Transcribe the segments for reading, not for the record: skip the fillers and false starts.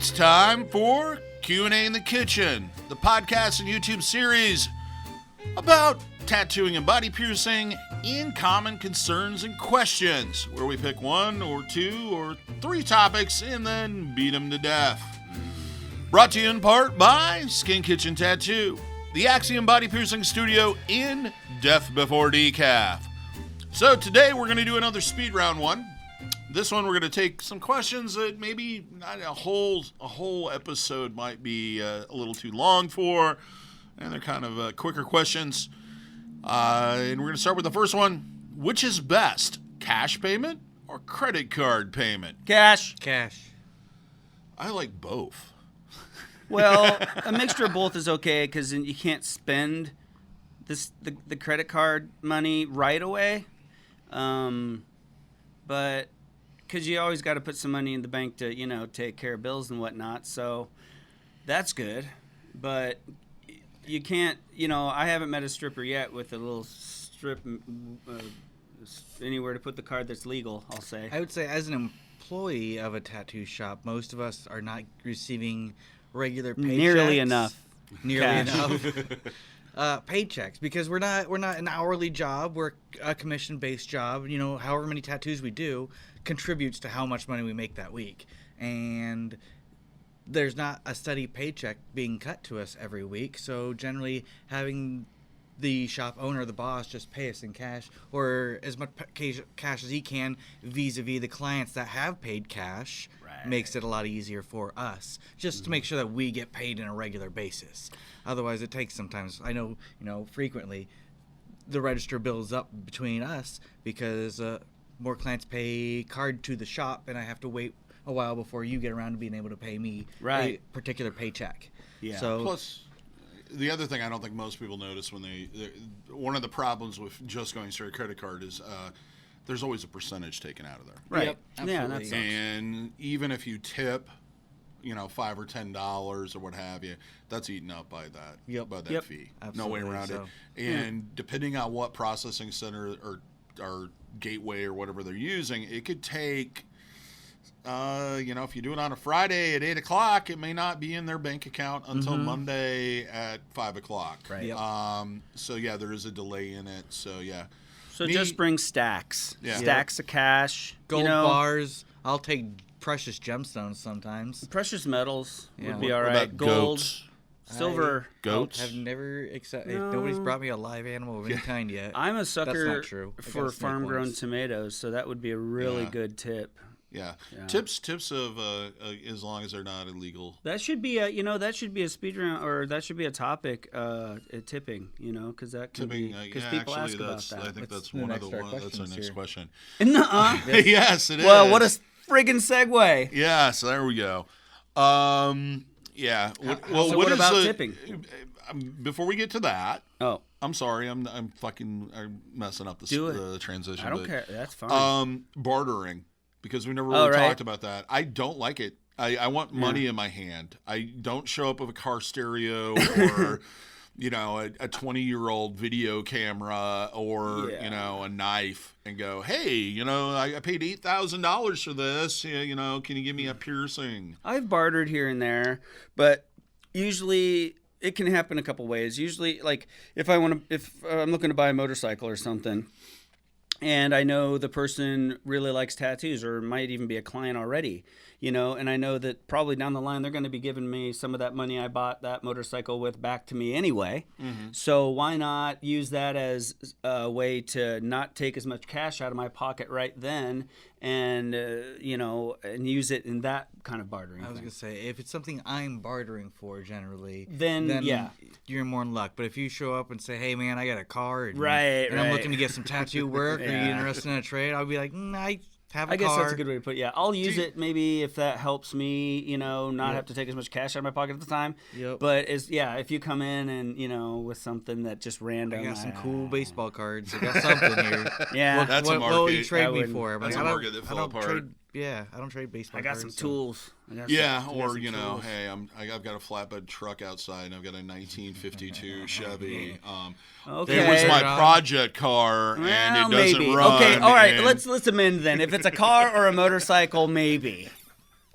It's time for Q&A in the Kitchen, the podcast and YouTube series about tattooing and body piercing in common concerns and questions, where we pick one or two or three topics and then beat them to death. Brought to you in part by Skin Kitchen Tattoo, the Axiom body piercing studio in Death Before Decaf. So today we're going to do another speed round one. This one we're going to take some questions that maybe not a whole episode might be a little too long for, and they're kind of quicker questions. And we're going to start with the first one. Which is best, cash payment or credit card payment? Cash. I like both. Well, a mixture of both is okay because you can't spend the credit card money right away. But because you always got to put some money in the bank to, take care of bills and whatnot. So that's good. But you can't, I haven't met a stripper yet with a little strip anywhere to put the card that's legal, I'll say. I would say as an employee of a tattoo shop, most of us are not receiving regular paychecks. Nearly enough. Paychecks, because we're not an hourly job. We're a commission-based job. However many tattoos we do contributes to how much money we make that week. And there's not a steady paycheck being cut to us every week. So generally having the shop owner, the boss, just pay us in cash or as much cash as he can vis-a-vis the clients that have paid cash makes it a lot easier for us just to make sure that we get paid on a regular basis. Otherwise, it takes sometimes. I know, frequently the register builds up between us because more clients pay card to the shop, and I have to wait a while before you get around to being able to pay me a particular paycheck. Yeah. So, plus, the other thing I don't think most people notice when one of the problems with just going straight credit card is there's always a percentage taken out of there. Right. Yep, Yeah, that absolutely. sucks. And even if you tip, $5 or $10 or what have you, that's eaten up by that fee. Absolutely. No way around it. And depending on what processing center or gateway or whatever they're using, it could take, if you do it on a Friday at 8 o'clock, it may not be in their bank account until Monday at 5 o'clock. Right. Yep. So yeah, there is a delay in it. So yeah. So just bring stacks. Yeah. Stacks of cash. Gold bars. I'll take precious gemstones sometimes. Precious metals would be What all right. about Gold, goats? silver. Goats? I've never nobody's brought me a live animal of any kind yet. I'm a That's sucker not true. I got for a snake farm-grown once. tomatoes, so that would be a really good tip. Yeah. Tips of as long as they're not illegal. That should be a speed round, or that should be a topic. Tipping, because that can Tipping, be because people ask about I that. think that's the one of next the our one. That's our questions next here. question. Nuh-uh. Yes, it is. Well, what a friggin' segue. Yeah, so there we go. Yeah. So what about tipping? Before we get to that, Oh, I'm sorry, I'm messing up the transition. I don't care. That's fine. Bartering, because we never really right. talked about that. I don't like it. I want money in my hand. I don't show up with a car stereo or a 20-year-old video camera or a knife and go, hey, I paid $8,000 for this. Can you give me a piercing? I've bartered here and there, but usually it can happen a couple ways. Usually, like if I'm looking to buy a motorcycle or something, and I know the person really likes tattoos or might even be a client already, and I know that probably down the line they're going to be giving me some of that money I bought that motorcycle with back to me anyway. Mm-hmm. So why not use that as a way to not take as much cash out of my pocket right then and, and use it in that kind of bartering. I was going to say, if it's something I'm bartering for generally, then you're more in luck. But if you show up and say, hey, man, I got a car and right. I'm looking to get some tattoo work, are you interested in a trade? I'll be like, I have a car. I guess that's a good way to put it. Yeah, I'll use it maybe if that helps me, not have to take as much cash out of my pocket at the time. Yep. But if you come in and, with something that just random. I got some cool baseball cards. I got something here. Yeah. That's a what market. will you trade me for? That's a market that fell apart. I don't trade baseball I got cards. some tools. Hey, I've got a flatbed truck outside, and I've got a 1952 Chevy. Okay. It was my project car, and it doesn't maybe. run. Okay, all right. Let's amend then. If it's a car or a motorcycle, maybe.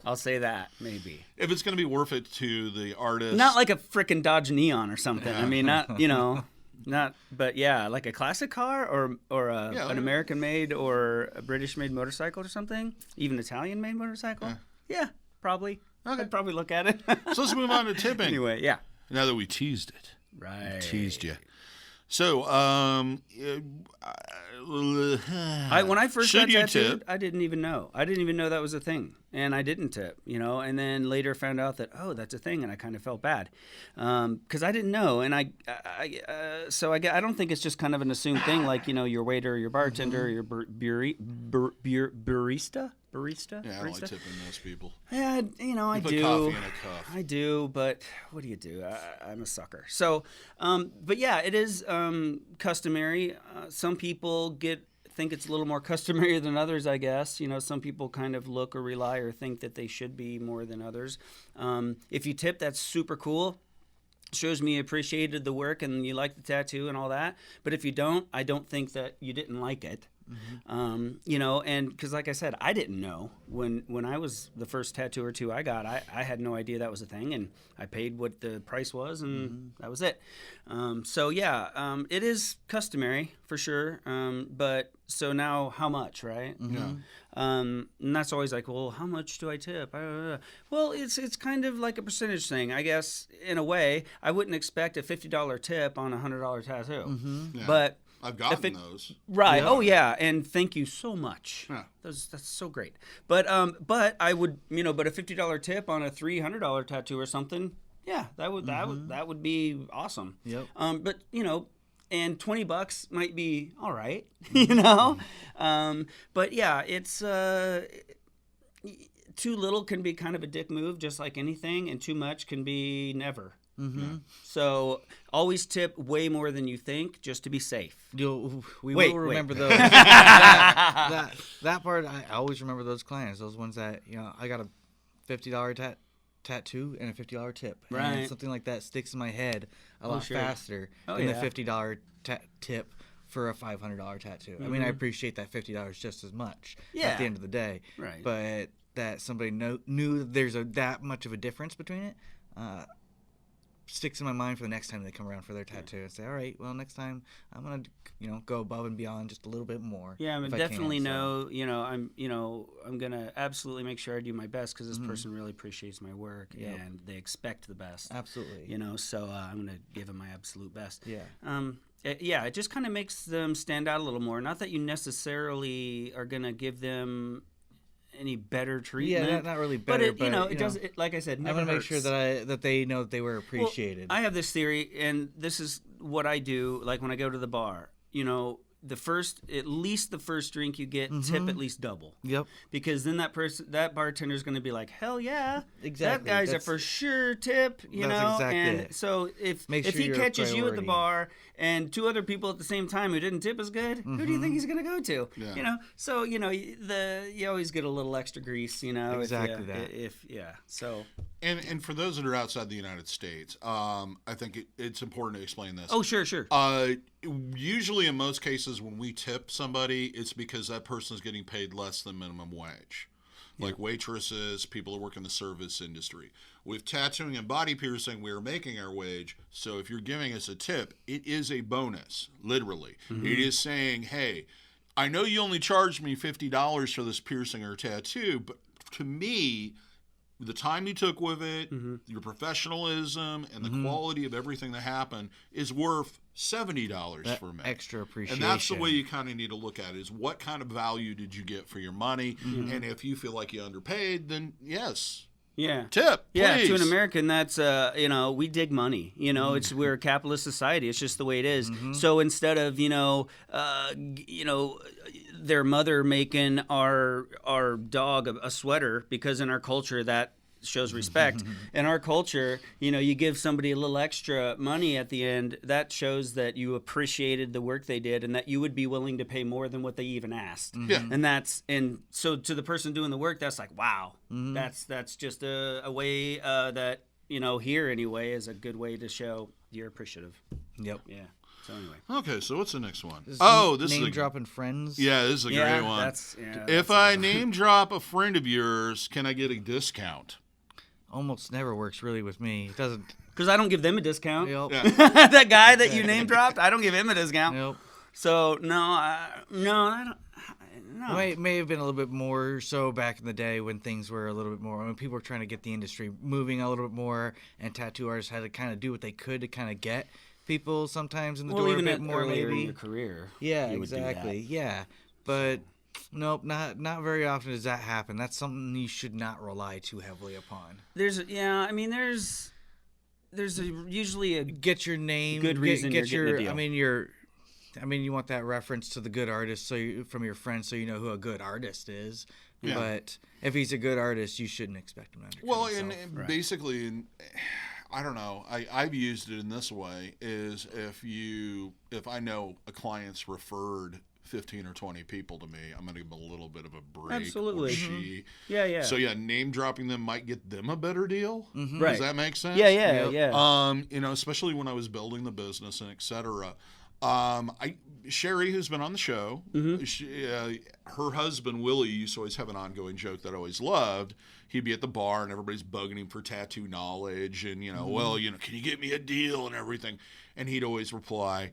I'll say that, maybe. If it's going to be worth it to the artist. Not like a frickin' Dodge Neon or something. I mean, not, but yeah, like a classic car or an American-made or a British-made motorcycle or something. Even Italian-made motorcycle. Yeah, probably. Okay. I'd probably look at it. So let's move on to tipping. Anyway, yeah. Now that we teased it. Right. We teased you. So, when I first got tattooed, tip? I didn't even know. I didn't even know that was a thing, and I didn't tip. And then later found out that that's a thing, and I kind of felt bad because I didn't know, and I don't think it's just kind of an assumed thing, like your waiter, your bartender, your barista. Yeah, I don't like tipping most people. Yeah, I put do. coffee in a cup. I do, but what do you do? I'm a sucker. So, but yeah, it is customary. Some people think it's a little more customary than others, I guess. Some people kind of look or rely or think that they should be more than others. If you tip, that's super cool. Shows me you appreciated the work and you like the tattoo and all that. But if you don't, I don't think that you didn't like it. Mm-hmm. And because like I said, I didn't know when I was the first tattoo or two I got, I had no idea that was a thing, and I paid what the price was, and that was it. It is customary for sure. But so now how much, right? Yeah. And that's always like, well, how much do I tip? Well, it's kind of like a percentage thing, I guess. In a way, I wouldn't expect a $50 tip on a $100 tattoo, Yeah. but I've gotten those. right. Yeah. Oh yeah, and thank you so much. Yeah. That's so great. But I would but a $50 tip on a $300 tattoo or something, yeah, that would be awesome. Yep. But and $20 might be all right, But yeah, it's too little can be kind of a dick move, just like anything, and too much can be never. Mm-hmm. So always tip way more than you think, just to be safe. We will remember those. that part, I always remember those clients, those ones that I got a $50 tattoo and a $50 tip. Right. And something like that sticks in my head a lot faster than the $50 tip for a $500 tattoo. Mm-hmm. I mean, I appreciate that $50 just as much at the end of the day. Right. But that somebody knew there's that much of a difference between it. Sticks in my mind for the next time they come around for their tattoo and say, all right, well, next time I'm gonna go above and beyond just a little bit more. Yeah, I'm gonna absolutely make sure I do my best because this person really appreciates my work and they expect the best. Absolutely. So I'm gonna give them my absolute best. Yeah. It just kind of makes them stand out a little more. Not that you necessarily are gonna give them any better treatment. Yeah, not really better. But it does. Like I said, never I want to make hurts. sure that they know that they were appreciated. Well, I have this theory, and this is what I do. Like when I go to the bar, at least the first drink you get, tip at least double. Yep. Because then that bartender's going to be like, hell yeah, exactly. That guy's a for sure tip. That's exactly and it. So if he catches you at the bar and two other people at the same time who didn't tip as good, who do you think he's going to go to? Yeah. So you always get a little extra grease. Exactly So. And for those that are outside the United States, I think it's important to explain this. Oh, sure. Usually, in most cases, when we tip somebody, it's because that person is getting paid less than minimum wage. Like waitresses, people who work in the service industry. With tattooing and body piercing, we are making our wage. So if you're giving us a tip, it is a bonus, literally. Mm-hmm. It is saying, hey, I know you only charged me $50 for this piercing or tattoo, but to me, the time you took with it, your professionalism, and the quality of everything that happened is worth $70 for me. Extra appreciation. And that's the way you kind of need to look at it, is what kind of value did you get for your money? And if you feel like you underpaid, then yes. Yeah. Tip, please. Yeah, to an American, that's, we dig money. We're a capitalist society. It's just the way it is. So instead of, their mother making our dog a sweater, because in our culture that shows respect. In our culture, you give somebody a little extra money at the end, that shows that you appreciated the work they did and that you would be willing to pay more than what they even asked. Yeah. And so to the person doing the work, that's like, wow, that's just a way that, here anyway, is a good way to show you're appreciative. Yep. Yeah. So anyway. Okay, so what's the next one? This This name is dropping friends. Yeah, this is a great one. If I name drop a friend of yours, can I get a discount? Almost never works really with me. It doesn't. Because I don't give them a discount. Yep. Yeah. That guy that you name dropped, I don't give him a discount. Nope. So no, I don't. No. It may have been a little bit more so back in the day when things were a little bit more. I mean, people were trying to get the industry moving a little bit more, and tattoo artists had to kind of do what they could to kind of get people sometimes in the door even a bit more, earlier maybe. in your career. Yeah, you would do that. exactly. Yeah, but nope, not very often does that happen. That's something you should not rely too heavily upon. There's usually a Get your name, good reason get you're your. getting a deal. I mean, you want that reference to the good artist, from your friends, so you know who a good artist is. Yeah. But if he's a good artist, you shouldn't expect him to undercut Well, himself. and basically, I don't know. I've used it in this way: is if I know a client's referred 15 or 20 people to me, I'm going to give them a little bit of a break. Absolutely. Or she. Yeah. So name dropping them might get them a better deal. Mm-hmm. Right. Does that make sense? Yeah. Especially when I was building the business and et cetera. Sherry, who's been on the show, her husband Willie used to always have an ongoing joke that I always loved. He'd be at the bar and everybody's bugging him for tattoo knowledge and can you get me a deal and everything, and he'd always reply,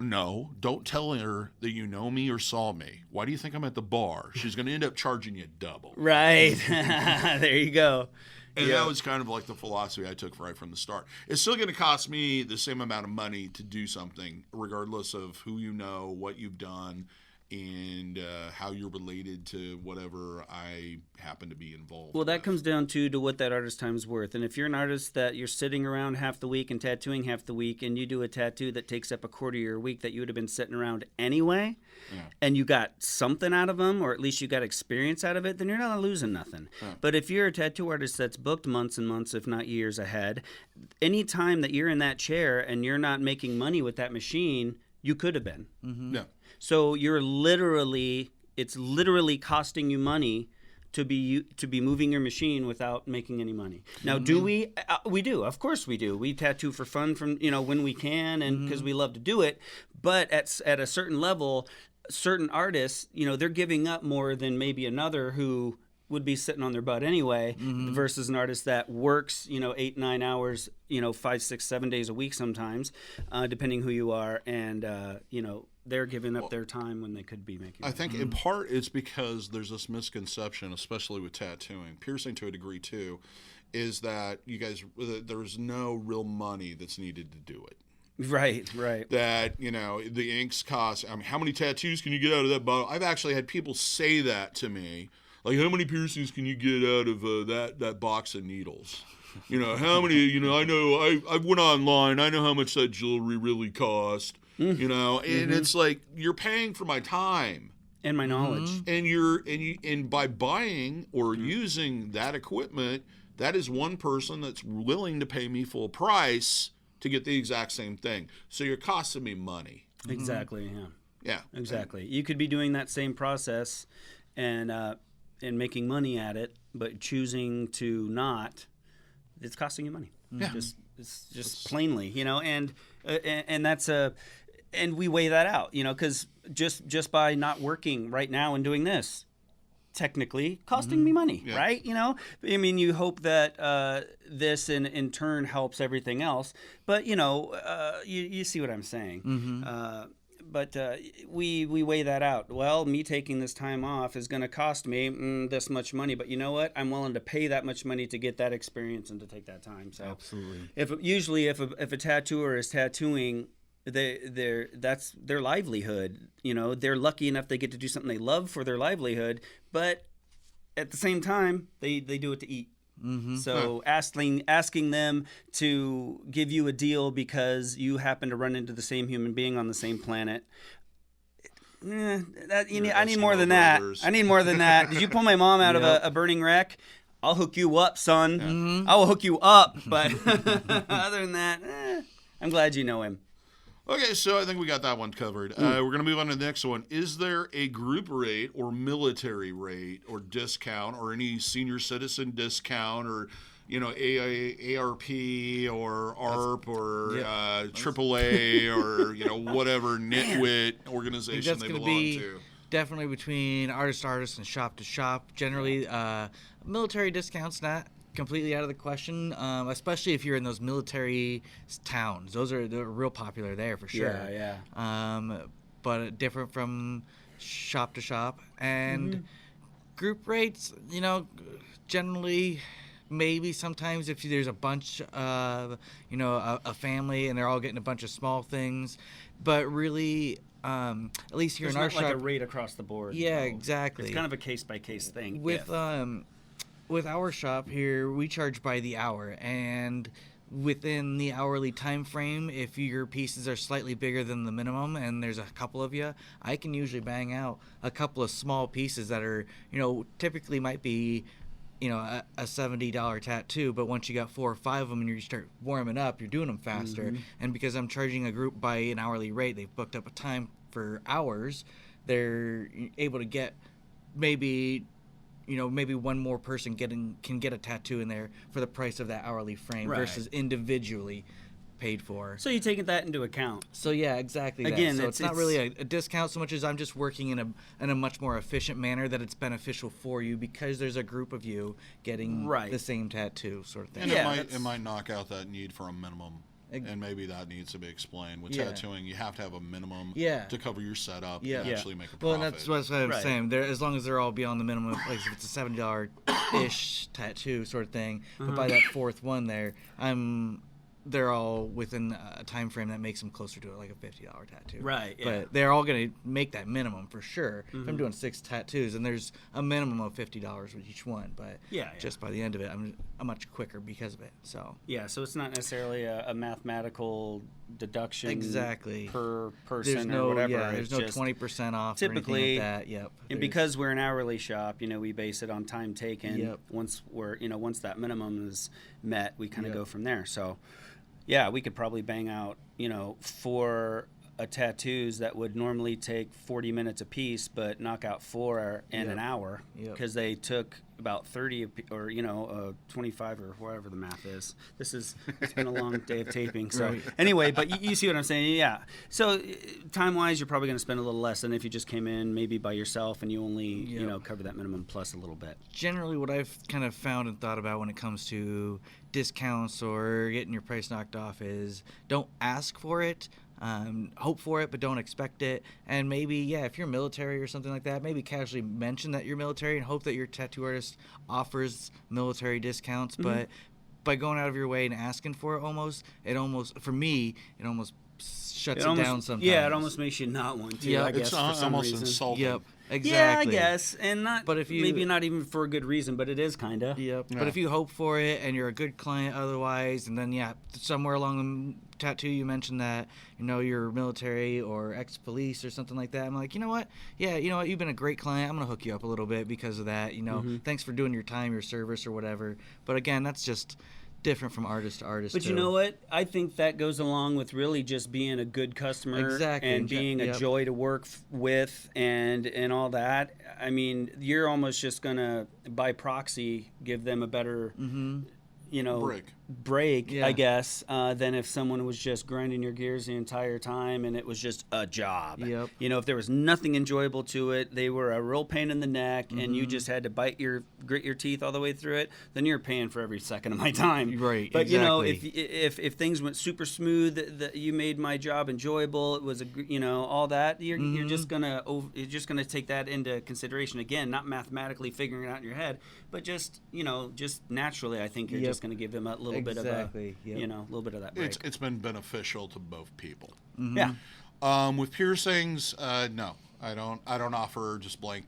"No, don't tell her that you know me or saw me. Why do you think I'm at the bar? She's going to end up charging you double." Right. There you go. And that was kind of like the philosophy I took right from the start. It's still going to cost me the same amount of money to do something, regardless of who you know, what you've done, and how you're related to whatever I happen to be involved Well, that with. comes down to what that artist time's worth. And if you're an artist that you're sitting around half the week and tattooing half the week, and you do a tattoo that takes up a quarter of your week that you would have been sitting around anyway, and you got something out of them, or at least you got experience out of it, then you're not losing nothing. But if you're a tattoo artist that's booked months and months, if not years ahead, any time that you're in that chair and you're not making money with that machine, you could have been. Mm-hmm. Yeah. So it's literally costing you money to be moving your machine without making any money. Now, do we? We do. Of course we do. We tattoo for fun from when we can and because we love to do it. But at a certain level, certain artists, they're giving up more than maybe another who would be sitting on their butt anyway, versus an artist that works, 8-9 hours, 5, 6, 7 days a week sometimes, depending who you are, and they're giving up their time when they could be making. I think in part it's because there's this misconception, especially with tattooing, piercing to a degree too, is that there's no real money that's needed to do it. Right. That, the inks cost, how many tattoos can you get out of that bottle? I've actually had people say that to me. Like, how many piercings can you get out of that box of needles? How many, I know, I went online, I know how much that jewelry really cost, and it's like, you're paying for my time. And my knowledge. And by buying or using that equipment, that is one person that's willing to pay me full price to get the exact same thing. So you're costing me money. Exactly, yeah. Yeah. Exactly. You could be doing that same process and making money at it, but choosing to not, it's costing you money. Yeah. It's just plainly, and that's and we weigh that out, because just by not working right now and doing this, technically costing me money, right? You hope that this in turn helps everything else, but you see what I'm saying. But we weigh that out. Well, me taking this time off is going to cost me this much money, but you know what? I'm willing to pay that much money to get that experience and to take that time. So Absolutely. If a tattooer is tattooing, that's their livelihood. They're lucky enough they get to do something they love for their livelihood, but at the same time, they do it to eat. So asking them to give you a deal because you happen to run into the same human being on the same planet, I need more than that. I need more than that. Did you pull my mom out of a burning wreck? I'll hook you up, son. I will hook you up. But other than that, I'm glad you know him. Okay, so I think we got that one covered. We're going to move on to the next one. Is there a group rate or military rate or discount or any senior citizen discount or ARP or ARP or AAA or whatever nitwit organization they belong to. Definitely between artist to artist and shop to shop. Generally, military discounts not completely out of the question, especially if you're in those military towns. They're real popular there for sure. Yeah. But different from shop to shop. And group rates, generally, maybe sometimes if there's a bunch of, a family and they're all getting a bunch of small things. But really, at least here in our shop, like a rate across the board. Yeah, exactly. It's kind of a case-by-case thing. With our shop here, we charge by the hour, and within the hourly time frame, if your pieces are slightly bigger than the minimum and there's a couple of you, I can usually bang out a couple of small pieces that are, typically might be, a $70 tattoo, but once you got 4 or 5 of them and you start warming up, you're doing them faster. And because I'm charging a group by an hourly rate, they've booked up a time for hours, they're able to get maybe one more person can get a tattoo in there for the price of that hourly frame versus individually paid for. So you're taking that into account. So yeah, exactly. Again, so it's not really a discount so much as I'm just working in a much more efficient manner that it's beneficial for you because there's a group of you getting the same tattoo sort of thing. And it might knock out that need for a minimum. And maybe that needs to be explained. With tattooing, you have to have a minimum to cover your setup and actually make a profit. Well, that's what I'm saying. As long as they're all beyond the minimum, like if it's a $70-ish tattoo sort of thing, but by that fourth one there, they're all within a time frame that makes them closer to like a $50 tattoo. Right. Yeah. But they're all going to make that minimum for sure. If I'm doing 6 tattoos, and there's a minimum of $50 with each one, but just by the end of it, I'm much quicker because of it. So so it's not necessarily a mathematical deduction exactly per person or whatever. There's no 20% off typically, or anything like that. Yep. And because we're an hourly shop, we base it on time taken. Yep. Once once that minimum is met, we kind of go from there. So yeah, we could probably bang out, 4 tattoos that would normally take 40 minutes a piece, but knock out 4 in an hour because they took about 30 or 25 or whatever the math is. It's been a long day of taping. So anyway, but you see what I'm saying? Yeah. So time wise, you're probably going to spend a little less than if you just came in maybe by yourself and you only cover that minimum plus a little bit. Generally, what I've kind of found and thought about when it comes to discounts or getting your price knocked off is don't ask for it. Hope for it, but don't expect it. And maybe, if you're military or something like that, maybe casually mention that you're military and hope that your tattoo artist offers military discounts. But by going out of your way and asking for it, for me, it almost shuts it down sometimes. Yeah, it almost makes you not want to, I guess, for some almost reason. Insulting. Yep. Exactly. Yeah, I guess, and maybe not even for a good reason, but it is kind of. Yep. Yeah. But if you hope for it and you're a good client otherwise, and then somewhere along the tattoo you mentioned that you're military or ex-police or something like that, I'm like, you know what? Yeah, you've been a great client. I'm gonna hook you up a little bit because of that. Thanks for doing your time, your service, or whatever. But again, that's just different from artist to artist. But you know what? I think that goes along with really just being a good customer and being a joy to work with and all that. I mean, you're almost just going to, by proxy, give them a better, break, I guess, than if someone was just grinding your gears the entire time and it was just a job. Yep. If there was nothing enjoyable to it, they were a real pain in the neck, and you just had to grit your teeth all the way through it, then you're paying for every second of my time. Right. But exactly. if things went super smooth, that you made my job enjoyable, it was all that, you're just gonna take that into consideration. Again, not mathematically figuring it out in your head, but just naturally, I think you're just gonna give them a little bit of a little bit of that break. It's been beneficial to both people. Yeah. With piercings, no, I don't offer just blank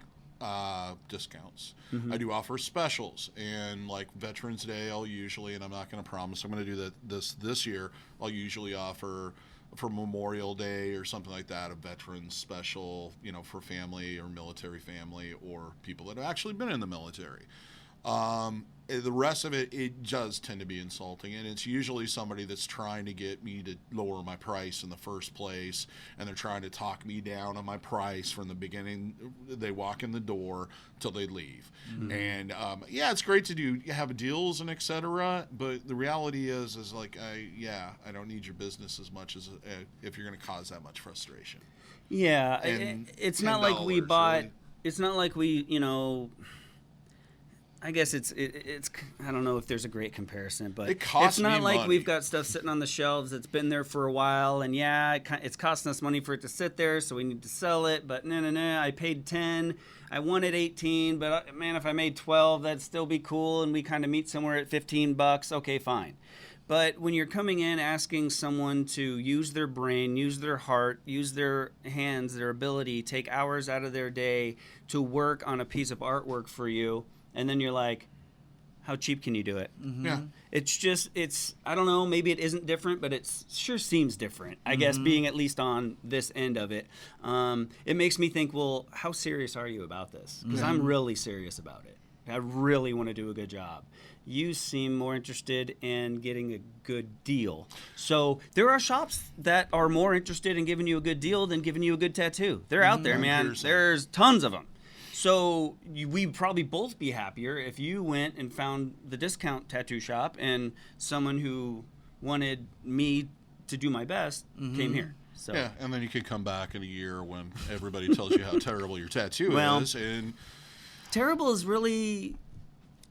discounts. I do offer specials, and like Veterans Day, I'll usually, and I'm not going to promise I'm going to do that this year, I'll usually offer for Memorial Day or something like that a veterans special, for family or military family or people that have actually been in the military. The rest of it does tend to be insulting, and it's usually somebody that's trying to get me to lower my price in the first place, and they're trying to talk me down on my price from the beginning. They walk in the door till they leave. Mm-hmm. And yeah, it's great to have deals and etc. But the reality is like, I don't need your business as much as if you're going to cause that much frustration. Yeah, it's not like we bought. Really. It's not like we, I guess it's I don't know if there's a great comparison, but it's not like money. We've got stuff sitting on the shelves that's been there for a while, and yeah, it's costing us money for it to sit there, so we need to sell it. But no, I paid 10, I wanted 18, but man, if I made 12, that'd still be cool, and we kind of meet somewhere at $15. Okay, fine. But when you're coming in asking someone to use their brain, use their heart, use their hands, their ability, take hours out of their day to work on a piece of artwork for you, and then you're like, how cheap can you do it? Mm-hmm. Yeah. It's I don't know, maybe it isn't different, but it sure seems different, I guess, being at least on this end of it. It makes me think, well, how serious are you about this? Because I'm really serious about it. I really want to do a good job. You seem more interested in getting a good deal. So there are shops that are more interested in giving you a good deal than giving you a good tattoo. They're out there, man. There's tons of them. So we'd probably both be happier if you went and found the discount tattoo shop and someone who wanted me to do my best came here. So. Yeah, and then you could come back in a year when everybody tells you how terrible your tattoo is. And terrible is really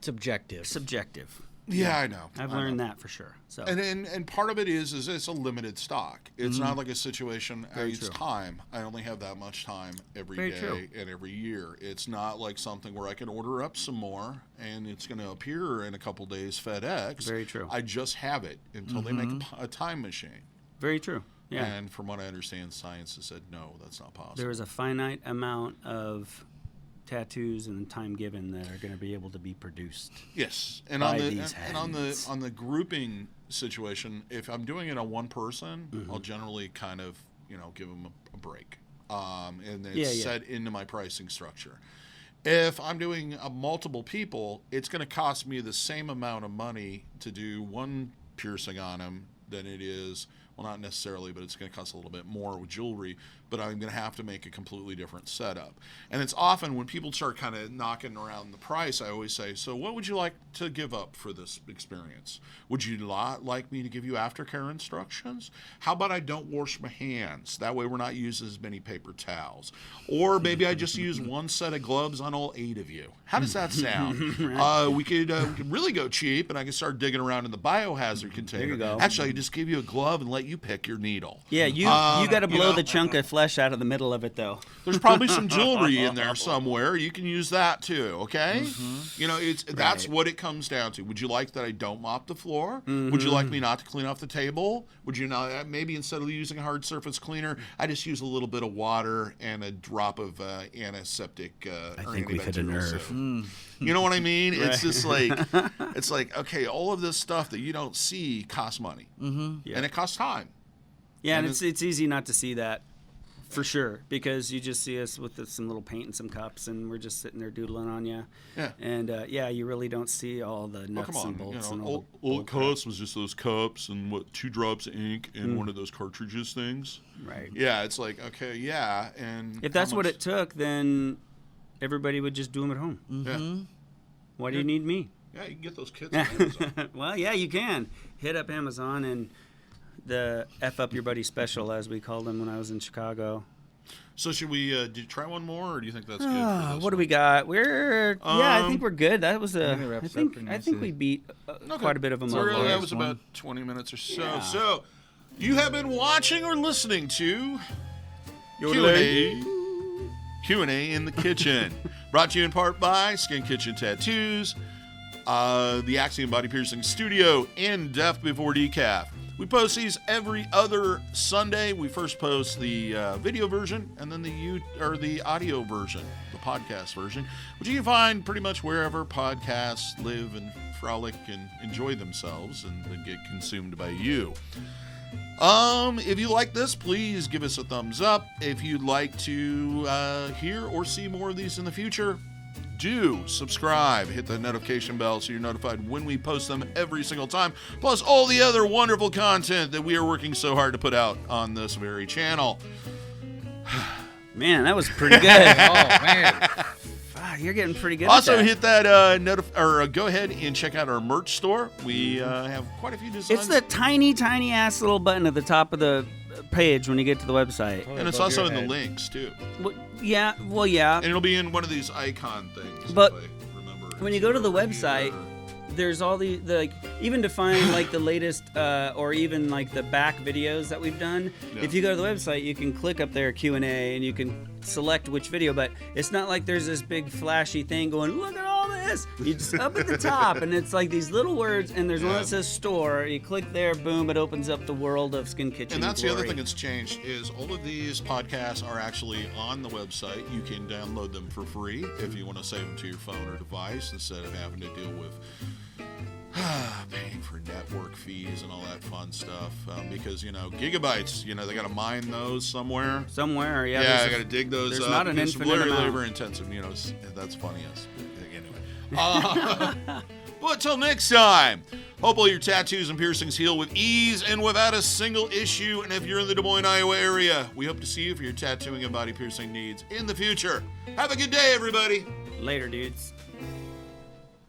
subjective. Yeah, I know. I've learned that for sure. So and part of it is it's a limited stock. It's not like a situation. It's true. Time. I only have that much time every Very day true. and every year. It's not like something where I can order up some more and it's going to appear in a couple days FedEx. Very true. I just have it until they make a time machine. Very true. Yeah. And from what I understand, science has said no, that's not possible. There is a finite amount of tattoos and time given that are going to be able to be produced. Yes, and by on the these and on the grouping situation, if I'm doing it on one person, I'll generally kind of give them a break, and it's set into my pricing structure. If I'm doing multiple people, it's going to cost me the same amount of money to do one piercing on them than it is. Well, not necessarily, but it's going to cost a little bit more with jewelry, but I'm going to have to make a completely different setup. And it's often when people start kind of knocking around the price, I always say, so what would you like to give up for this experience? Would you like me to give you aftercare instructions? How about I don't wash my hands? That way we're not using as many paper towels. Or maybe I just use one set of gloves on all 8 of you. How does that sound? We could really go cheap, and I can start digging around in the biohazard container. There you go. Actually, I just give you a glove and let you pick your needle. Yeah, you got to blow the chunk of flesh out of the middle of it, though. There's probably some jewelry in there somewhere. You can use that too. Okay, that's what it comes down to. Would you like that I don't mop the floor? Would you like me not to clean off the table? Would you not? Maybe instead of using a hard surface cleaner, I just use a little bit of water and a drop of antiseptic. I think we've hit a nerve. You know what I mean? It's just like okay, all of this stuff that you don't see costs money, and it costs time. Yeah, and it's easy not to see that. For sure, because you just see us with some little paint and some cups, and we're just sitting there doodling on you. Yeah. And you really don't see all the nuts and bolts. Old cups was just those cups and 2 drops of ink and one of those cartridges things. Right. Yeah, it's like okay, yeah, and if that's what it took, then everybody would just do them at home. Yeah. Why do you need me? Yeah, you can get those kits on Amazon. Well, yeah, you can hit up Amazon and the F Up Your Buddy special, as we called them when I was in Chicago. So should we did you try one more, or do you think that's good? What do we got? I think we're good. That was I think we beat quite a bit of them. So that was about 20 minutes or so. Yeah. So you have been watching or listening to Q&A in the Kitchen, brought to you in part by Skin Kitchen Tattoos, the Axiom Body Piercing Studio, and Death Before Decaf. We post these every other Sunday. We first post the video version and then the audio version, the podcast version, which you can find pretty much wherever podcasts live and frolic and enjoy themselves and then get consumed by you. If you like this, please give us a thumbs up. If you'd like to hear or see more of these in the future, do subscribe, hit the notification bell so you're notified when we post them every single time, plus all the other wonderful content that we are working so hard to put out on this very channel. Man, that was pretty good. man. Wow, you're getting pretty good. Also, at that. hit that go ahead and check out our merch store. We have quite a few designs. It's the tiny ass little button at the top of the page when you get to the website. and it's also in the links too. Yeah. And it'll be in one of these icon things. But if I remember. when you go to the Right website, here. there's all the like, even to find like the latest or even like the back videos that we've done. Yeah. If you go to the website, you can click up there Q&A and you can select which video, but it's not like there's this big flashy thing going, look at all this. You just up at the top and it's like these little words and there's one that says store. You click there, boom, it opens up the world of Skin Kitchen. And that's the glory. other thing that's changed is all of these podcasts are actually on the website. You can download them for free if you want to save them to your phone or device instead of having to deal with paying for network fees and all that fun stuff. Because, gigabytes, they got to mine those somewhere. Somewhere, yeah. Yeah, I got to dig those there's up. not an It's infinite very amount. labor intensive. That's funny. Anyway. But till next time, hope all your tattoos and piercings heal with ease and without a single issue. And if you're in the Des Moines, Iowa area, we hope to see you for your tattooing and body piercing needs in the future. Have a good day, everybody. Later, dudes.